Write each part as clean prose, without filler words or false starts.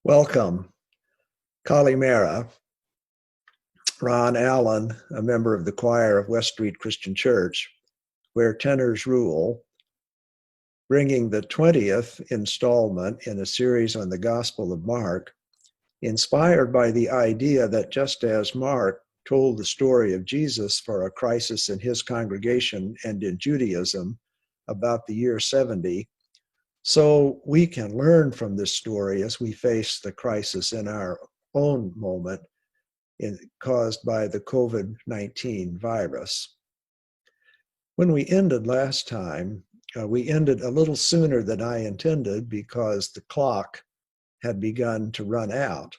Welcome, Kalimera, Ron Allen, a member of the choir of West Street Christian Church, where tenors rule, bringing the 20th installment in a series on the Gospel of Mark, inspired by the idea that just as Mark told the story of Jesus for a crisis in his congregation and in Judaism about the year 70, so we can learn from this story as we face the crisis in our own moment caused by the COVID-19 virus. When we ended last time, we ended a little sooner than I intended because the clock had begun to run out.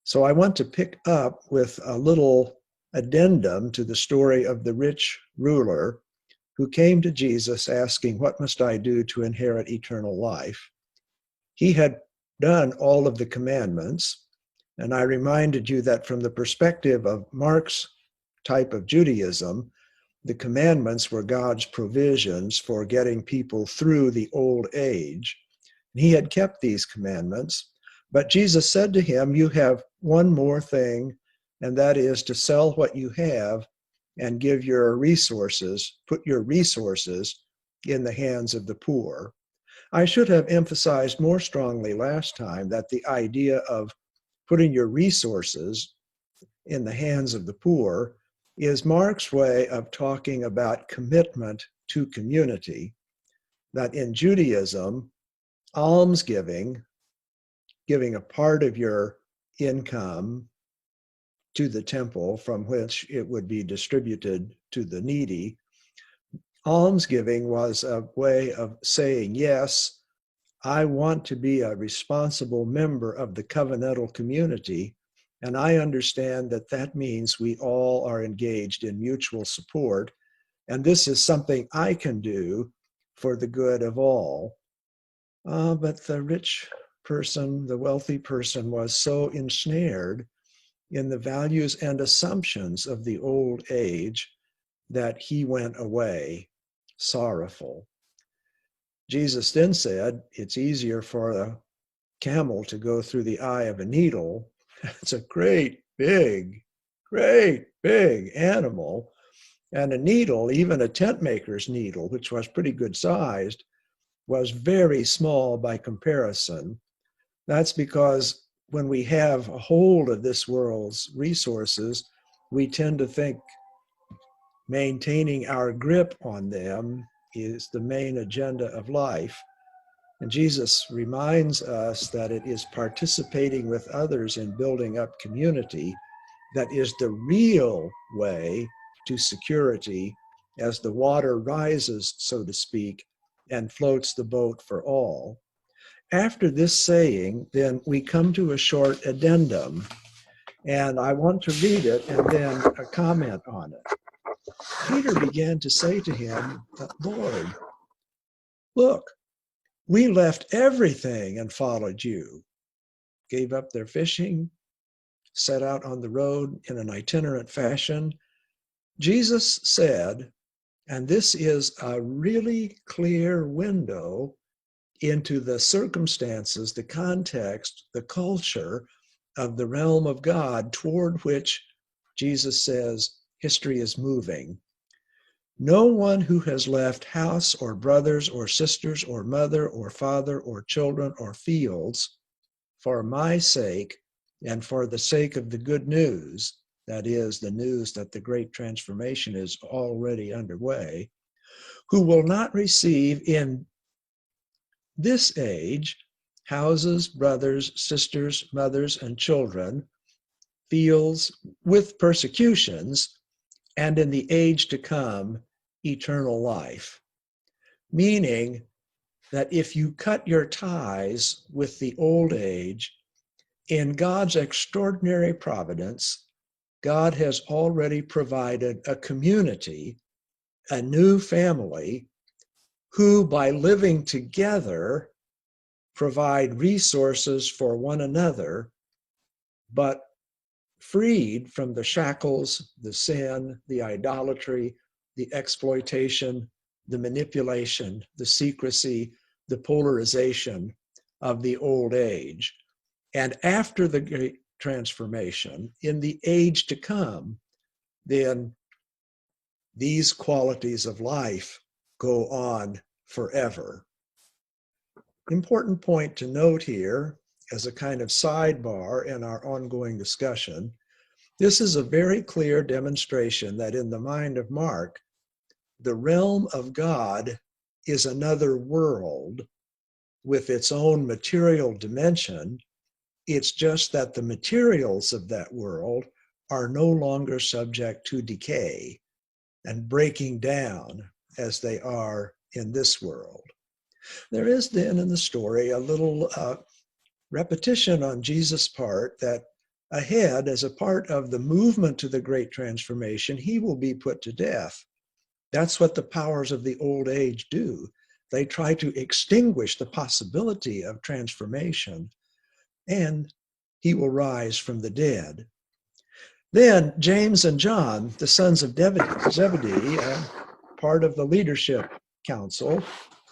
So I want to pick up with a little addendum to the story of the rich ruler who came to Jesus asking, "What must I do to inherit eternal life?" He had done all of the commandments, and I reminded you that from the perspective of Mark's type of Judaism, the commandments were God's provisions for getting people through the old age. He had kept these commandments, but Jesus said to him, "You have one more thing, and that is to sell what you have and give your resources, put your resources in the hands of the poor." I should have emphasized more strongly last time that the idea of putting your resources in the hands of the poor is Mark's way of talking about commitment to community, that in Judaism, almsgiving, giving a part of your income to the temple from which it would be distributed to the needy, almsgiving was a way of saying, yes, I want to be a responsible member of the covenantal community, and I understand that that means we all are engaged in mutual support, and this is something I can do for the good of all. But the rich person, the wealthy person, was so ensnared in the values and assumptions of the old age that he went away sorrowful. Jesus then said, it's easier for a camel to go through the eye of a needle. It's a great big animal. And a needle, even a tent maker's needle, which was pretty good sized, was very small by comparison. That's because when we have a hold of this world's resources, we tend to think maintaining our grip on them is the main agenda of life. And Jesus reminds us that it is participating with others in building up community that is the real way to security as the water rises, so to speak, and floats the boat for all. After this saying, then we come to a short addendum, and I want to read it and then a comment on it. Peter began to say to him, "Lord, look, we left everything and followed you." Gave up their fishing, set out on the road in an itinerant fashion. Jesus said, and this is a really clear window into the circumstances, the context, the culture of the realm of God toward which Jesus says history is moving. No one who has left house or brothers or sisters or mother or father or children or fields for my sake and for the sake of the good news, that is, the news that the great transformation is already underway, who will not receive in this age houses, brothers, sisters, mothers, and children, fields with persecutions, and in the age to come, eternal life. Meaning that if you cut your ties with the old age, in God's extraordinary providence, God has already provided a community, a new family, who by living together provide resources for one another, but freed from the shackles, the sin, the idolatry, the exploitation, the manipulation, the secrecy, the polarization of the old age. And after the great transformation, in the age to come, then these qualities of life go on forever. Important point to note here, as a kind of sidebar in our ongoing discussion, this is a very clear demonstration that in the mind of Mark, the realm of God is another world with its own material dimension. It's just that the materials of that world are no longer subject to decay and breaking down as they are in this world. There is then in the story a little repetition on Jesus' part that ahead, as a part of the movement to the great transformation, he will be put to death. That's what the powers of the old age do. They try to extinguish the possibility of transformation, and he will rise from the dead. Then James and John, the sons of Zebedee, part of the leadership council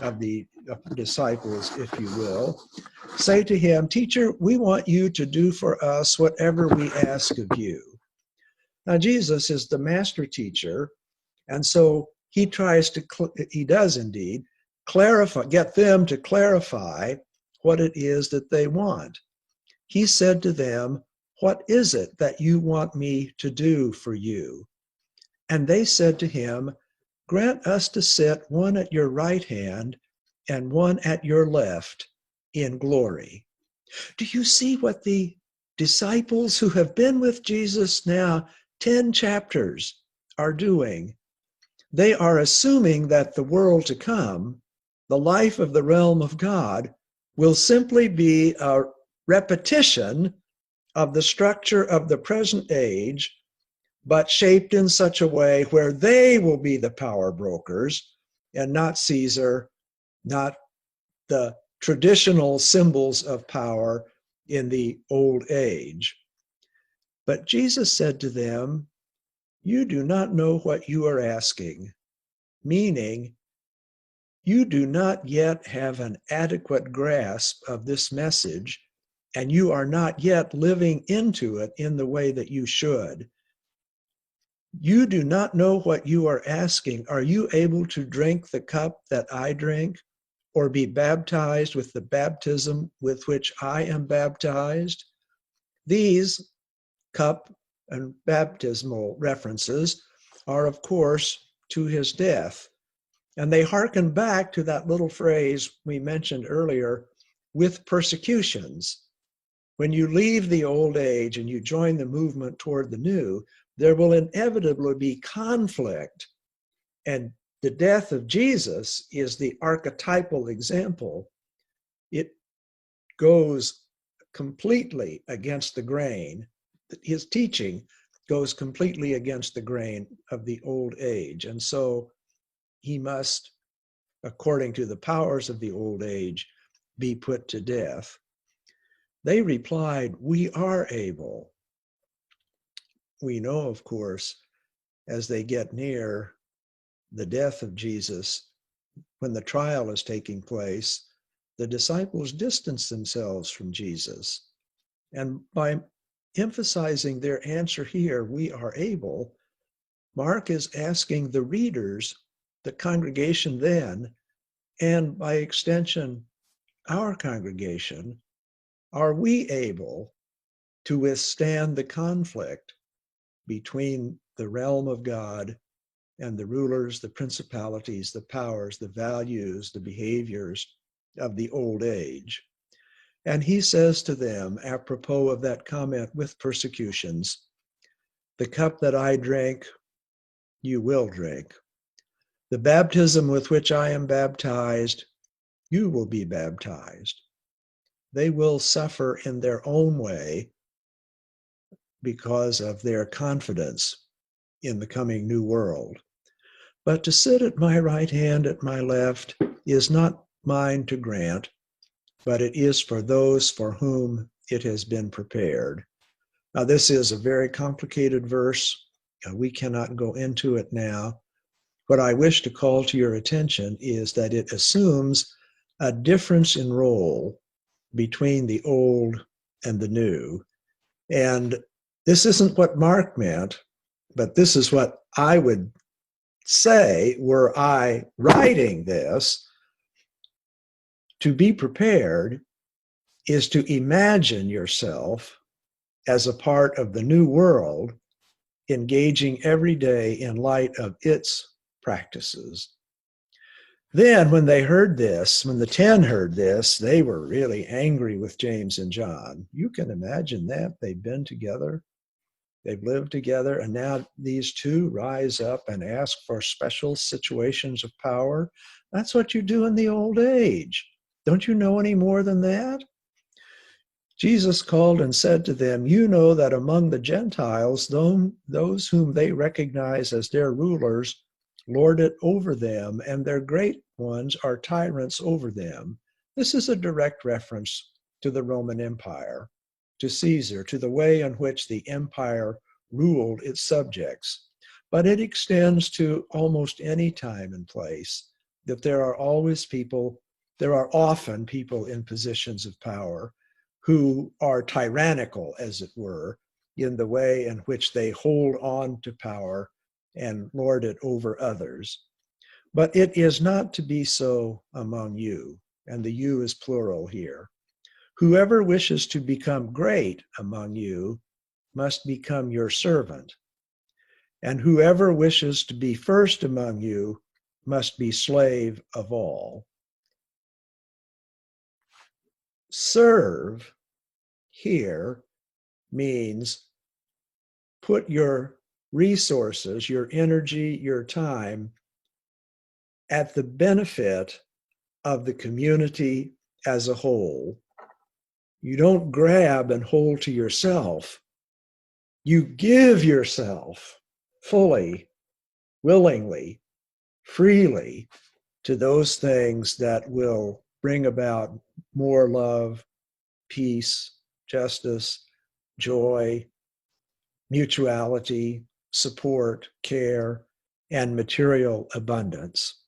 of the disciples, if you will, say to him, "Teacher, we want you to do for us whatever we ask of you." Now, Jesus is the master teacher, and so he does indeed get them to clarify what it is that they want. He said to them, "What is it that you want me to do for you?" And they said to him, "Grant us to sit one at your right hand and one at your left in glory." Do you see what the disciples who have been with Jesus now 10 chapters are doing? They are assuming that the world to come, the life of the realm of God, will simply be a repetition of the structure of the present age, but shaped in such a way where they will be the power brokers and not Caesar, not the traditional symbols of power in the old age. But Jesus said to them, "You do not know what you are asking," meaning you do not yet have an adequate grasp of this message, and you are not yet living into it in the way that you should. You do not know what you are asking. Are you able to drink the cup that I drink, or be baptized with the baptism with which I am baptized? These cup and baptismal references are, of course, to his death. And they hearken back to that little phrase we mentioned earlier, with persecutions. When you leave the old age and you join the movement toward the new, there will inevitably be conflict. And the death of Jesus is the archetypal example. It goes completely against the grain. His teaching goes completely against the grain of the old age. And so he must, according to the powers of the old age, be put to death. They replied, "We are able." We know, of course, as they get near the death of Jesus, when the trial is taking place, the disciples distance themselves from Jesus. And by emphasizing their answer here, "We are able," Mark is asking the readers, the congregation then, and by extension, our congregation, are we able to withstand the conflict between the realm of God and the rulers, the principalities, the powers, the values, the behaviors of the old age? And he says to them, apropos of that comment with persecutions, "The cup that I drink, you will drink. The baptism with which I am baptized, you will be baptized." They will suffer in their own way because of their confidence in the coming new world. But to sit at my right hand, at my left, is not mine to grant, but it is for those for whom it has been prepared. Now, this is a very complicated verse. We cannot go into it now. What I wish to call to your attention is that it assumes a difference in role between the old and the new. And this isn't what Mark meant, but this is what I would say were I writing this. To be prepared is to imagine yourself as a part of the new world, engaging every day in light of its practices. Then when they heard this, when the 10 heard this, they were really angry with James and John. You can imagine that. They've been together, they've lived together, and now these two rise up and ask for special situations of power. That's what you do in the old age. Don't you know any more than that? Jesus called and said to them, you know that among the Gentiles, those whom they recognize as their rulers lord it over them, and their great ones are tyrants over them. This is a direct reference to the Roman Empire, to Caesar, to the way in which the empire ruled its subjects. But it extends to almost any time and place, that there are often people in positions of power who are tyrannical, as it were, in the way in which they hold on to power and lord it over others. But it is not to be so among you, and the you is plural here. Whoever wishes to become great among you must become your servant, and whoever wishes to be first among you must be slave of all. Serve here means put your resources, your energy, your time at the benefit of the community as a whole. You don't grab and hold to yourself. You give yourself fully, willingly, freely to those things that will bring about more love, peace, justice, joy, mutuality, support, care, and material abundance.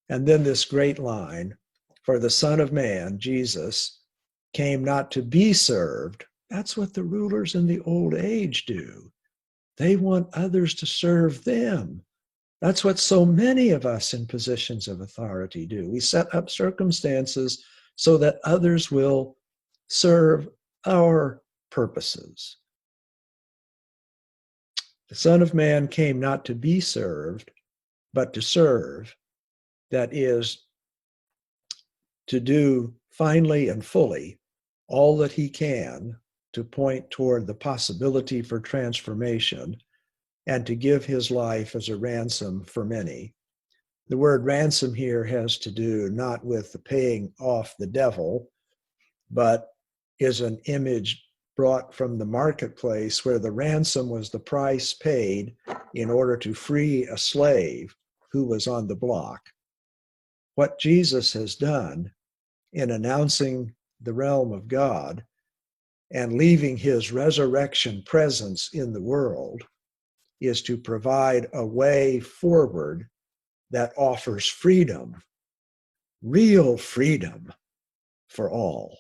And then this great line, for the Son of Man, Jesus, came not to be served. That's what the rulers in the old age do. They want others to serve them. That's what so many of us in positions of authority do. We set up circumstances so that others will serve our purposes. The Son of Man came not to be served, but to serve. That is, to do finally and fully all that he can to point toward the possibility for transformation and to give his life as a ransom for many. The word ransom here has to do not with the paying off the devil, but is an image brought from the marketplace where the ransom was the price paid in order to free a slave who was on the block. What Jesus has done in announcing the realm of God and leaving his resurrection presence in the world is to provide a way forward that offers freedom, real freedom for all.